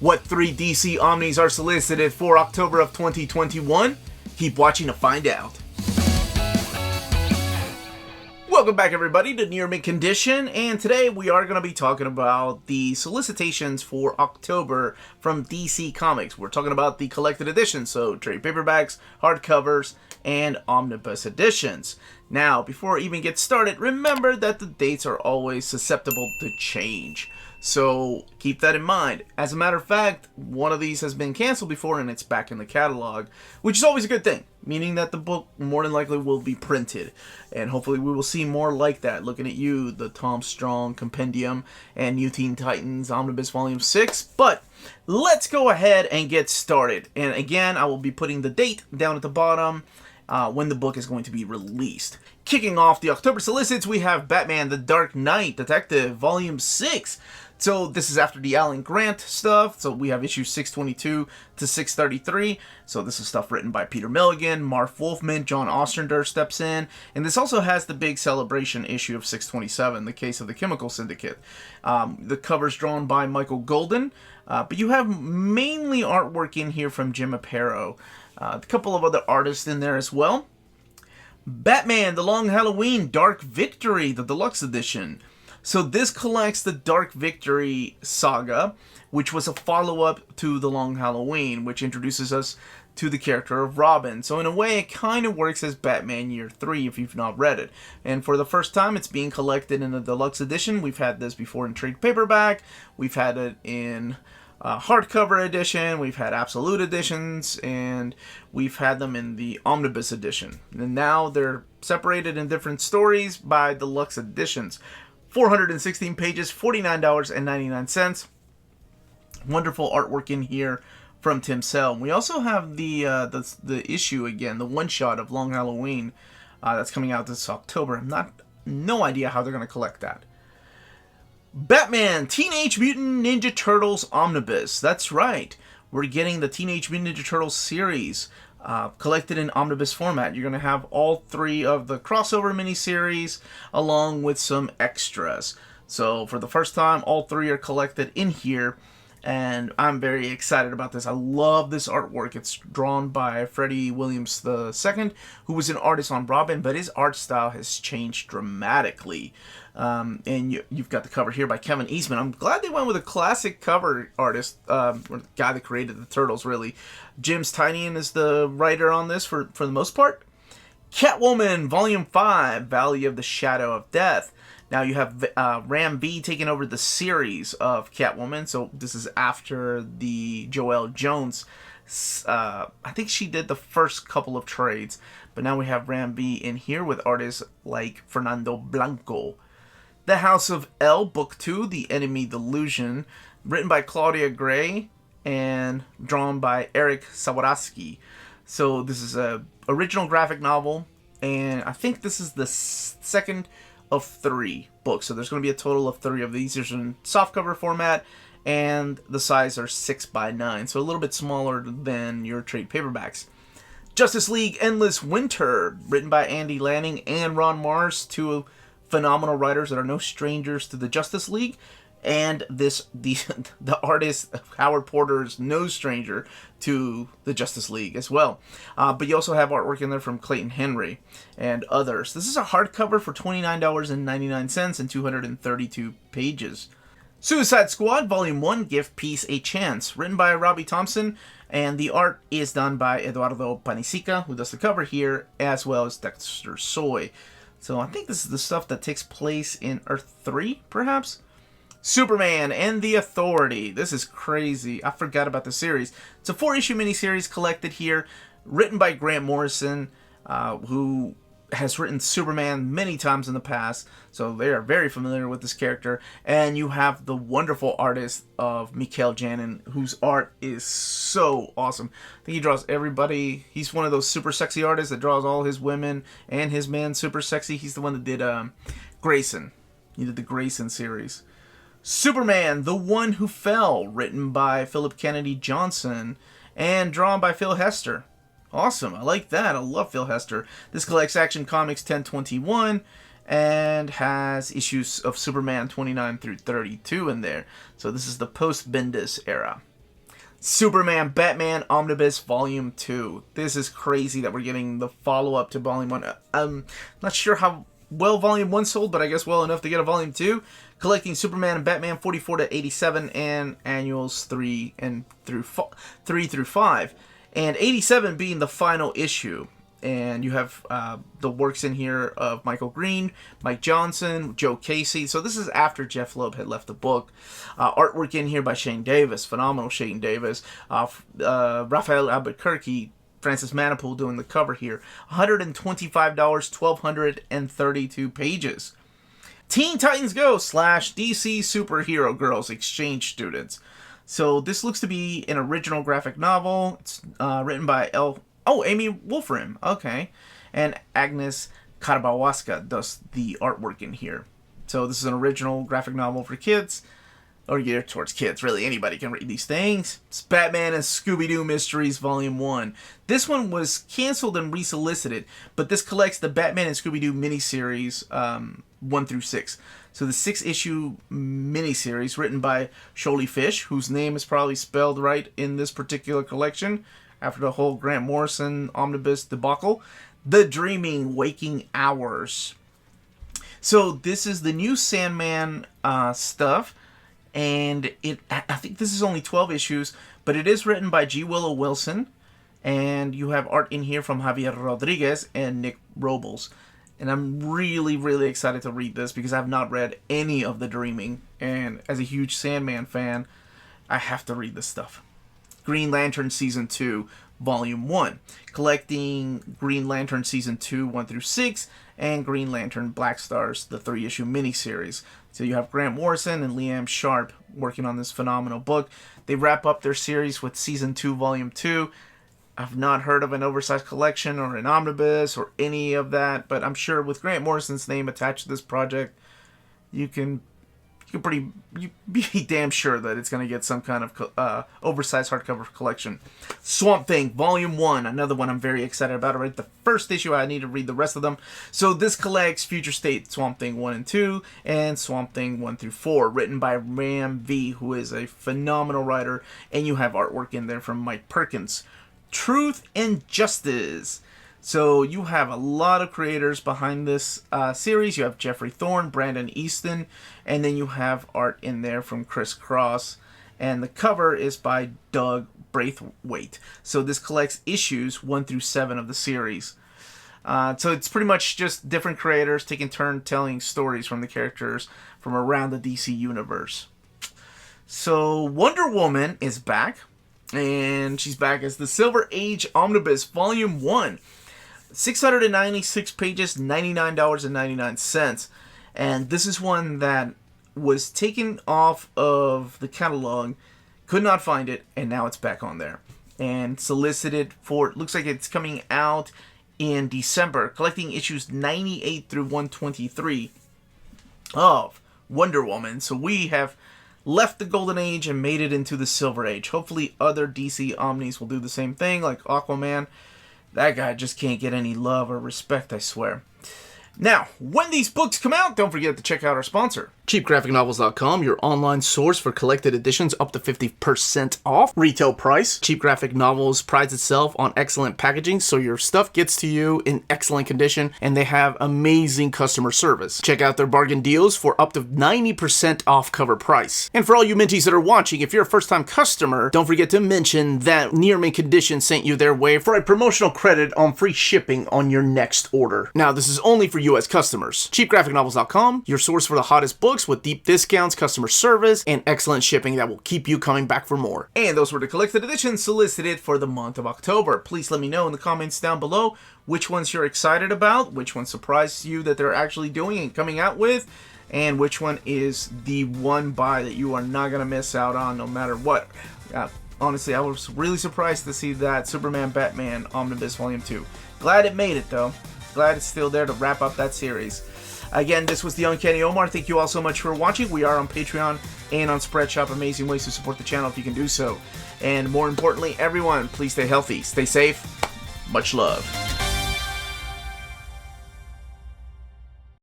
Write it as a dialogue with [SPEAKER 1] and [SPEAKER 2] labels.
[SPEAKER 1] What 3 DC Omnis are solicited for October of 2021? Keep watching to find out. Welcome back, everybody, to Near Mint Condition, and today we are going to be talking about the solicitations for October from DC Comics. We're talking about the collected editions, so trade paperbacks, hardcovers, and omnibus editions. Now, before I even get started, remember that the dates are always susceptible to change. So keep that in mind. As a matter of fact, one of these has been canceled before and it's back in the catalog, which is always a good thing, meaning that the book more than likely will be printed. And hopefully we will see more like that. Looking at you, the Tom Strong Compendium and New Teen Titans Omnibus Volume 6. But let's go ahead and get started. And again, I will be putting the date down at the bottom when the book is going to be released. Kicking off the October solicits, we have Batman the Dark Knight Detective Volume 6. So this is after the Alan Grant stuff. So we have issues 622 to 633. So this is stuff written by Peter Milligan, Marv Wolfman, John Ostrander steps in. And this also has the big celebration issue of 627, the case of the Chemical Syndicate. The cover's drawn by Michael Golden. But you have mainly artwork in here from Jim Aparo. A couple of other artists in there as well. Batman The Long Halloween Dark Victory, the Deluxe Edition. So this collects the Dark Victory saga, which was a follow-up to The Long Halloween, which introduces us to the character of Robin. So in a way, it kind of works as Batman Year 3 if you've not read it. And for the first time, it's being collected in a Deluxe Edition. We've had this before in trade paperback. We've had it in hardcover edition, we've had absolute editions, and we've had them in the Omnibus edition. And now they're separated in different stories by Deluxe editions. 416 pages, $49.99. Wonderful artwork in here from Tim Sale. We also have the issue again, the one-shot of Long Halloween that's coming out this October. No idea how they're going to collect that. Batman Teenage Mutant Ninja Turtles Omnibus. That's right. We're getting the Teenage Mutant Ninja Turtles series collected in omnibus format. You're going to have all 3 of the crossover miniseries along with some extras. So for the first time, all 3 are collected in here. And I'm very excited about this. I love this artwork. It's drawn by Freddie Williams II, who was an artist on Robin, but his art style has changed dramatically. And you've got the cover here by Kevin Eastman. I'm glad they went with a classic cover artist, or the guy that created the Turtles, really. Jim Tynion is the writer on this for the most part. Catwoman, Volume 5, Valley of the Shadow of Death. Now you have Ram V taking over the series of Catwoman. So this is after the Joelle Jones. I think she did the first couple of trades. But now we have Ram V in here with artists like Fernando Blanco. The House of L, Book 2, The Enemy Delusion. Written by Claudia Gray and drawn by Eric Sawarovsky. So this is a original graphic novel. And I think this is the second of 3 books. So there's going to be a total of 3 of these. There's in softcover format, and the size are 6x9, so a little bit smaller than your trade paperbacks. Justice League Endless Winter, written by Andy Lanning and Ron Mars, 2 phenomenal writers that are no strangers to the Justice League. And the artist Howard Porter is no stranger to the Justice League as well. But you also have artwork in there from Clayton Henry and others. This is a hardcover for $29.99 and 232 pages. Suicide Squad Volume 1, Give Peace a Chance, written by Robbie Thompson, and the art is done by Eduardo Panisica, who does the cover here, as well as Dexter Soy. So I think this is the stuff that takes place in Earth 3, perhaps? Superman and the Authority. This is crazy. I forgot about the series. It's a 4-issue miniseries collected here, written by Grant Morrison, who has written Superman many times in the past, so they are very familiar with this character. And you have the wonderful artist of Mikael Janin, whose art is so awesome. I think he draws everybody. He's one of those super sexy artists that draws all his women and his men super sexy. He's the one that did Grayson. He did the Grayson series. Superman, The One Who Fell, written by Philip Kennedy Johnson and drawn by Phil Hester. Awesome, I like that. I love Phil Hester. This collects Action Comics 1021 and has issues of Superman 29 through 32 in there. So this is the post-Bendis era. Superman Batman Omnibus Volume 2. This is crazy that we're getting the follow-up to Volume 1. I'm not sure how well Volume 1 sold, but I guess well enough to get a Volume 2. Collecting Superman and Batman 44 to 87 and annuals 3 through 5. And 87 being the final issue. And you have the works in here of Michael Green, Mike Johnson, Joe Casey. So this is after Jeff Loeb had left the book. Artwork in here by Shane Davis, phenomenal Shane Davis. Raphael Albuquerque, Francis Manipool doing the cover here. $125, 1,232 pages. Teen Titans Go / DC Superhero Girls Exchange Students. So this looks to be an original graphic novel. It's written by Amy Wolfram, okay. And Agnes Karabawaska does the artwork in here. So this is an original graphic novel for kids, or geared towards kids. Really, anybody can read these things. It's Batman and Scooby-Doo Mysteries Volume 1. This one was canceled and resolicited, but this collects the Batman and Scooby-Doo miniseries 1 through 6. So the 6-issue miniseries written by Sholly Fish, whose name is probably spelled right in this particular collection, after the whole Grant Morrison Omnibus debacle. The Dreaming Waking Hours. So this is the new Sandman stuff, and I think this is only 12 issues, but it is written by G. Willow Wilson, and you have art in here from Javier Rodriguez and Nick Robles. And I'm really, really excited to read this because I've not read any of The Dreaming, and as a huge Sandman fan, I have to read this stuff. Green Lantern Season 2, Volume 1. Collecting Green Lantern Season 2, 1 through 6, and Green Lantern Black Stars, the 3-issue miniseries. So you have Grant Morrison and Liam Sharp working on this phenomenal book. They wrap up their series with Season 2, Volume 2. I've not heard of an oversized collection or an omnibus or any of that, but I'm sure with Grant Morrison's name attached to this project, you can be damn sure that it's going to get some kind of oversized hardcover collection. Swamp Thing, Volume 1, another one I'm very excited about. I read the first issue, I need to read the rest of them. So this collects Future State Swamp Thing 1 and 2, and Swamp Thing 1 through 4, written by Ram V, who is a phenomenal writer, and you have artwork in there from Mike Perkins. Truth and Justice. So you have a lot of creators behind this series. You have Jeffrey Thorne, Brandon Easton, and then you have art in there from Chris Cross. And the cover is by Doug Braithwaite. So this collects issues 1 through 7 of the series. So it's pretty much just different creators taking turn telling stories from the characters from around the DC universe. So Wonder Woman is back. And she's back as the Silver Age Omnibus Volume 1. 696 pages, $99.99. And this is one that was taken off of the catalog, could not find it, and now it's back on there. And solicited for, looks like it's coming out in December, collecting issues 98 through 123 of Wonder Woman. So we have left the Golden Age and made it into the Silver Age. Hopefully other DC Omnis will do the same thing, like Aquaman. That guy just can't get any love or respect, I swear. Now, when these books come out, don't forget to check out our sponsor, CheapGraphicNovels.com, your online source for collected editions up to 50% off retail price. Cheap Graphic Novels prides itself on excellent packaging, so your stuff gets to you in excellent condition, and they have amazing customer service. Check out their bargain deals for up to 90% off cover price. And for all you Minties that are watching, if you're a first-time customer, don't forget to mention that Near Mint Condition sent you their way for a promotional credit on free shipping on your next order. Now, this is only for U.S. customers. CheapGraphicNovels.com, your source for the hottest books with deep discounts, customer service, and excellent shipping that will keep you coming back for more. And those were the collected editions solicited for the month of October. Please let me know in the comments down below which ones you're excited about, which one surprised you that they're actually doing and coming out with, and which one is the one buy that you are not going to miss out on no matter what. Honestly, I was really surprised to see that Superman Batman Omnibus Volume 2. Glad it made it though. Glad it's still there to wrap up that series. Again, this was the Uncanny Omar. Thank you all so much for watching. We are on Patreon and on Spreadshop. Amazing ways to support the channel if you can do so. And more importantly, everyone, please stay healthy, stay safe. Much love.